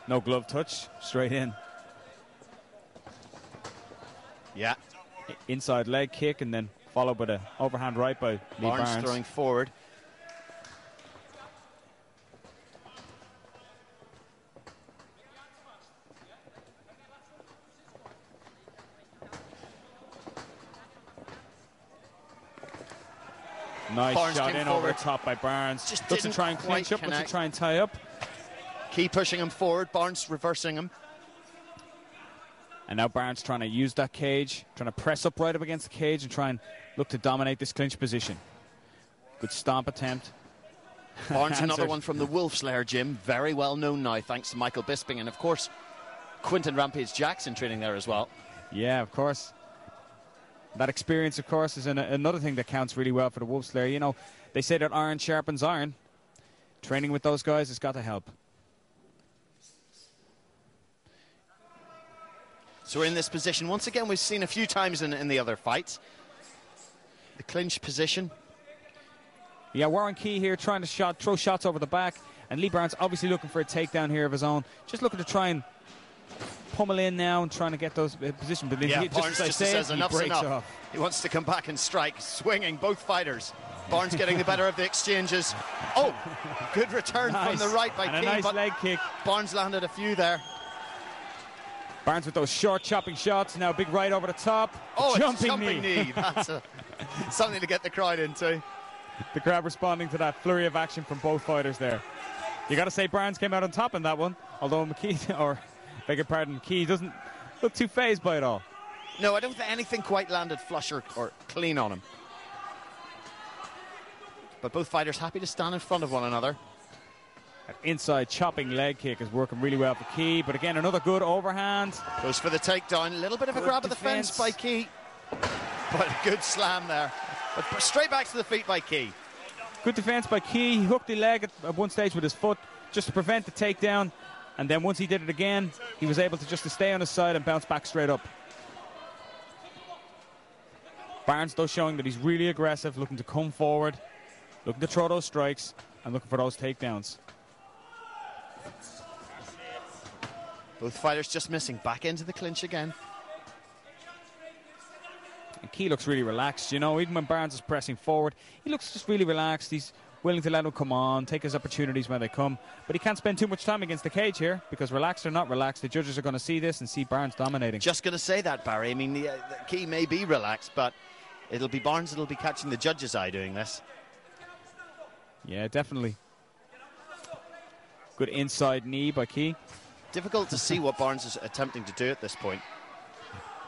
No glove touch, straight in. Yeah. Inside leg kick and then followed by the overhand right by Lee Barnes. Throwing forward. Nice Barnes shot came in forward. over the top by Barnes. Just looks to didn't try and quite clinch up, looks to connect. try and tie up. Key pushing him forward, Barnes reversing him. And now Barnes trying to use that cage, trying to press up right up against the cage and try and look to dominate this clinch position. Good stomp attempt. Barnes, another one from the Wolf Slayer gym. Very well known now, thanks to Michael Bisping. And, of course, Quinton Rampage Jackson training there as well. Yeah, of course. That experience, of course, is another thing that counts really well for the Wolf Slayer. You know, they say that iron sharpens iron. Training with those guys has got to help. So we're in this position. Once again, we've seen a few times in the other fights. The clinch position. Yeah, Warren Key here trying to throw shots over the back. And Lee Barnes obviously looking for a takedown here of his own. Just looking to try and pummel in now and trying to get those positions. But Yeah, just Barnes as I just say, says he enough's breaks enough. off. He wants to come back and strike, swinging both fighters. Barnes getting the better of the exchanges. Oh, good return from the right by and Key. a nice But leg kick. Barnes landed a few there. Barnes with those short chopping shots. Now big right over the top. Oh, jumping knee. That's something to get the crowd into. The crowd responding to that flurry of action from both fighters there. You got to say Barnes came out on top in that one. Although McKee, or beg your pardon, Key doesn't look too phased by it all. No, I don't think anything quite landed flush or clean on him. But both fighters happy to stand in front of one another. That inside chopping leg kick is working really well for Key. But again, another good overhand. Goes for the takedown. A little bit of a grab of the fence by Key. But a good slam there. But straight back to the feet by Key. Good defense by Key. He hooked the leg at one stage with his foot just to prevent the takedown. And then once he did it again, he was able to just to stay on his side and bounce back straight up. Barnes, though, showing that he's really aggressive, looking to come forward, looking to throw those strikes, and looking for those takedowns. Both fighters just missing. Back into the clinch again. And Key looks really relaxed, you know, even when Barnes is pressing forward, he looks just really relaxed. He's willing to let him come on, take his opportunities when they come. But he can't spend too much time against the cage here, because relaxed or not relaxed, the judges are going to see this and see Barnes dominating. Just going to say that, Barry. I mean, the Key may be relaxed, but it'll be Barnes that'll be catching the judge's eye doing this. Yeah, definitely. Good inside knee by Key. Difficult to see what Barnes is attempting to do at this point.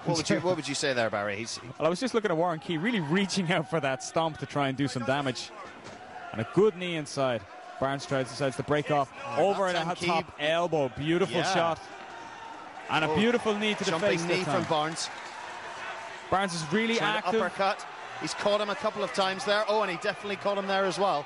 What would you say there, Barry? Well, I was just looking at Warren Key really reaching out for that stomp to try and do some damage. And a good knee inside. Barnes decides to break off. Over at a top elbow. Beautiful shot. And a beautiful knee to the face. Jumping knee from Barnes. Barnes is really active. Uppercut. He's caught him a couple of times there. Oh, and he definitely caught him there as well.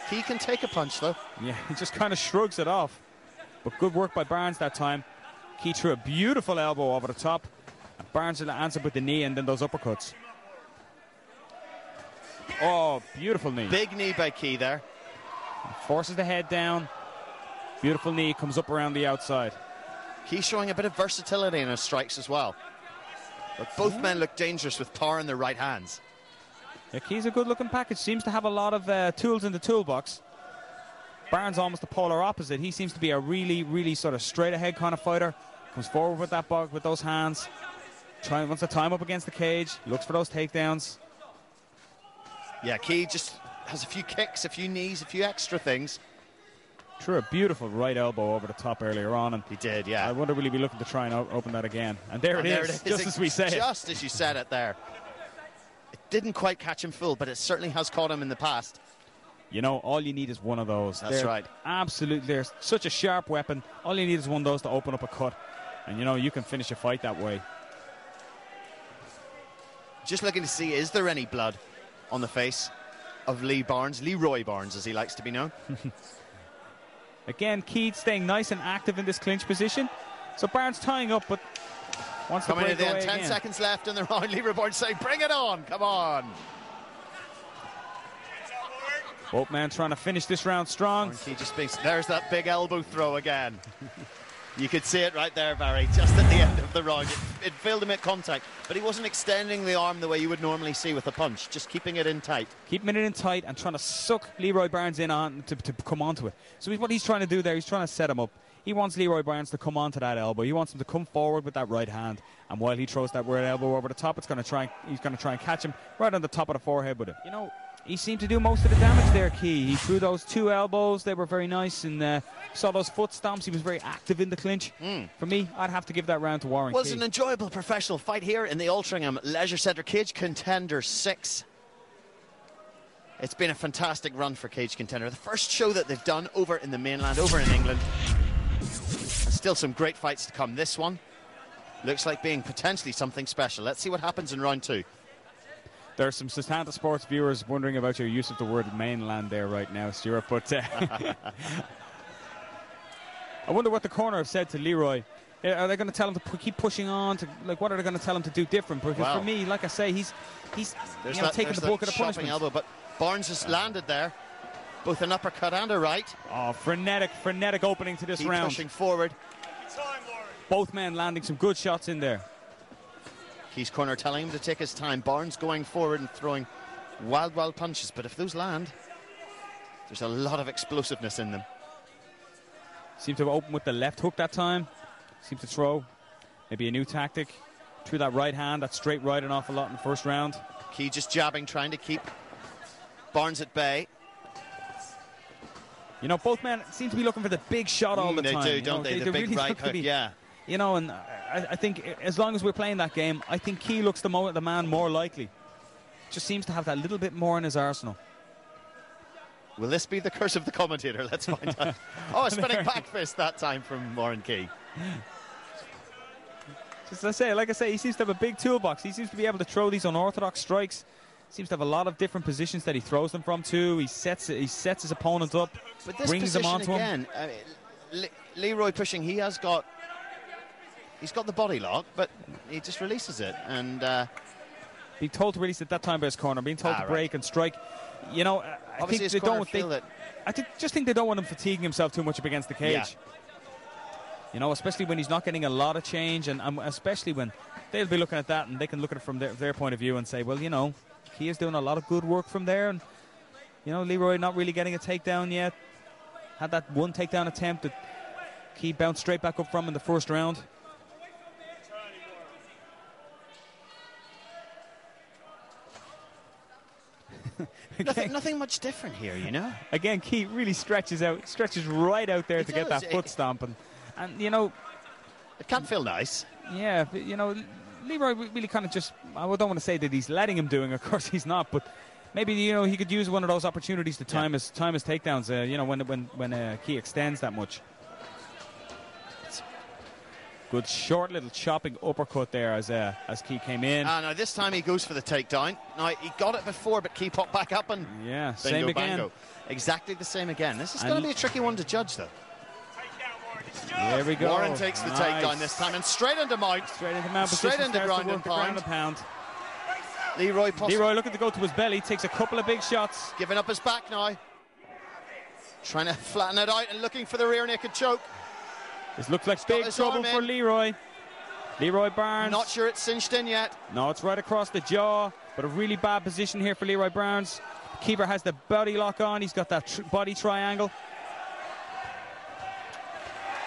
He can take a punch, though. Yeah, he just kind of shrugs it off. But good work by Barnes that time. Key threw a beautiful elbow over the top. And Barnes answered with the knee and then those uppercuts. Oh, beautiful knee. Big knee by Key there. Forces the head down. Beautiful knee, comes up around the outside. Key showing a bit of versatility in his strikes as well. But both men look dangerous with power in their right hands. Yeah, Key's a good-looking package. Seems to have a lot of tools in the toolbox. Barnes almost the polar opposite. He seems to be a really, really sort of straight-ahead kind of fighter. Comes forward with that with those hands. Wants to time up against the cage. Looks for those takedowns. Yeah, Key just has a few kicks, a few knees, a few extra things. Threw a beautiful right elbow over the top earlier on. And he did, yeah. I wonder will he be looking to try and open that again. And there it is, just as we say it. Just as you said it there. It didn't quite catch him full, but it certainly has caught him in the past. You know, all you need is one of those. That's right. Absolutely. They're such a sharp weapon. All you need is one of those to open up a cut. And, you know, you can finish a fight that way. Just looking to see, is there any blood on the face of Leeroy Barnes, as he likes to be known? Again, Key staying nice and active in this clinch position. So Barnes tying up, but wants to break away again. 10 seconds left in the round. Leeroy Barnes saying, bring it on, come on. Both men trying to finish this round strong. There's that big elbow throw again. You could see it right there, Barry, just at the end of the round. It failed to make contact, but he wasn't extending the arm the way you would normally see with a punch, just keeping it in tight. Keeping it in tight and trying to suck Leeroy Barnes in on to come onto it. So what he's trying to do there, he's trying to set him up. He wants Leeroy Barnes to come onto that elbow. He wants him to come forward with that right hand. And while he throws that right elbow over the top, he's going to try and catch him right on the top of the forehead with it. You know, he seemed to do most of the damage there, Key. He threw those 2 elbows. They were very nice. And saw those foot stomps. He was very active in the clinch. For me, I'd have to give that round to Warren Key. Was an enjoyable professional fight here in the Altrincham Leisure Centre. CageContender 6. It's been a fantastic run for CageContender. The first show that they've done over in the mainland, over in England. And still some great fights to come. This one looks like being potentially something special. Let's see what happens in round 2. There are some Sustanta Sports viewers wondering about your use of the word mainland there right now, Stuart. But I wonder what the corner have said to Leeroy. Are they going to tell him to keep pushing on? What are they going to tell him to do different? Because for me, like I say, he's taking the bulk of the punishment. Elbow, but Barnes has landed there. Both an uppercut and a right. Oh, frenetic opening to this round. Pushing forward. Both men landing some good shots in there. Key's corner telling him to take his time. Barnes going forward and throwing wild punches. But if those land, there's a lot of explosiveness in them. Seemed to have opened with the left hook that time. Seemed to throw. Maybe a new tactic. Threw that right hand, that straight right an awful lot in the first round. Key just jabbing, trying to keep Barnes at bay. You know, both men seem to be looking for the big shot all the time. They do, don't they? The big right hook, yeah. You know, and I think as long as we're playing that game, I think Key looks the man more likely. Just seems to have that little bit more in his arsenal. Will this be the curse of the commentator? Let's find out. Oh, a spinning back fist that time from Warren Key. Just like I say, he seems to have a big toolbox. He seems to be able to throw these unorthodox strikes. Seems to have a lot of different positions that he throws them from too. He sets his opponent up, but this brings him onto again, him. Leeroy pushing, he's got the body lock, but he just releases it. And being told to release it that time by his corner, being told to break and strike. You know, I think they don't. Just think they don't want him fatiguing himself too much up against the cage. Yeah. You know, especially when he's not getting a lot of change, and especially when they'll be looking at that and they can look at it from their point of view and say, well, you know, he is doing a lot of good work from there, and you know, Leeroy not really getting a takedown yet. Had that one takedown attempt that Key bounced straight back up from in the first round. Nothing much different here, you know. Again, Key really stretches right out there to get that foot stomp, and you know, it can't feel nice. Yeah, but, you know, Leeroy really kind of just, I don't want to say that he's letting him doing, of course he's not, but maybe, you know, he could use one of those opportunities to time his takedowns, you know, when Key extends that much. Good short little chopping uppercut there as Key came in. Now this time he goes for the takedown. Now he got it before, but Key popped back up and yeah, same again. Bango. Exactly the same again. This is going to be a tricky one to judge, though. There we go. Warren takes the takedown this time and straight into mount. Straight into mount. Straight into ground and pound. Leeroy looking to go to his belly. Takes a couple of big shots. Giving up his back now. Trying to flatten it out and looking for the rear naked choke. This looks like big trouble for Leeroy. Leeroy Barnes. Not sure it's cinched in yet. No, it's right across the jaw. But a really bad position here for Leeroy Barnes. The keeper has the body lock on. He's got that body triangle.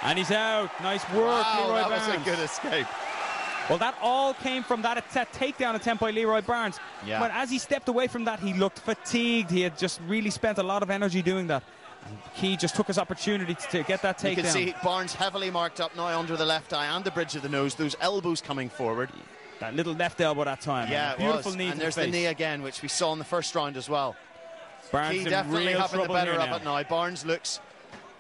And he's out. Nice work, Leeroy Barnes. That was a good escape. Well, that all came from that takedown attempt by Leeroy Barnes. Yeah. But as he stepped away from that, he looked fatigued. He had just really spent a lot of energy doing that. And Key just took his opportunity to get that takedown. You can see Barnes heavily marked up now under the left eye and the bridge of the nose. Those elbows coming forward. That little left elbow that time. Yeah, beautiful knee. And there's the knee again, which we saw in the first round as well. Barnes Key definitely having the better of it now. Barnes looks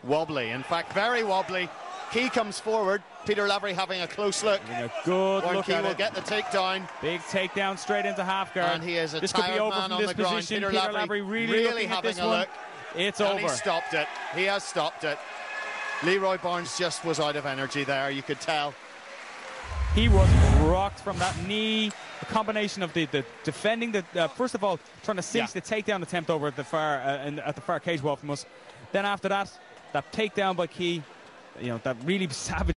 wobbly. In fact, very wobbly. Key comes forward. Peter Lavery having a close look. A good Warren look Key at will it. get the takedown. Big takedown straight into half guard. And he is a this could be over man from on this the ground. position. Peter Lavery really having a look. It's and over. He stopped it. He has stopped it. Leeroy Barnes just was out of energy there. You could tell. He was rocked from that knee. A combination of the defending first of all trying to cinch the takedown attempt over at the far cage wall from us. Then after that takedown by Key, you know, that really savage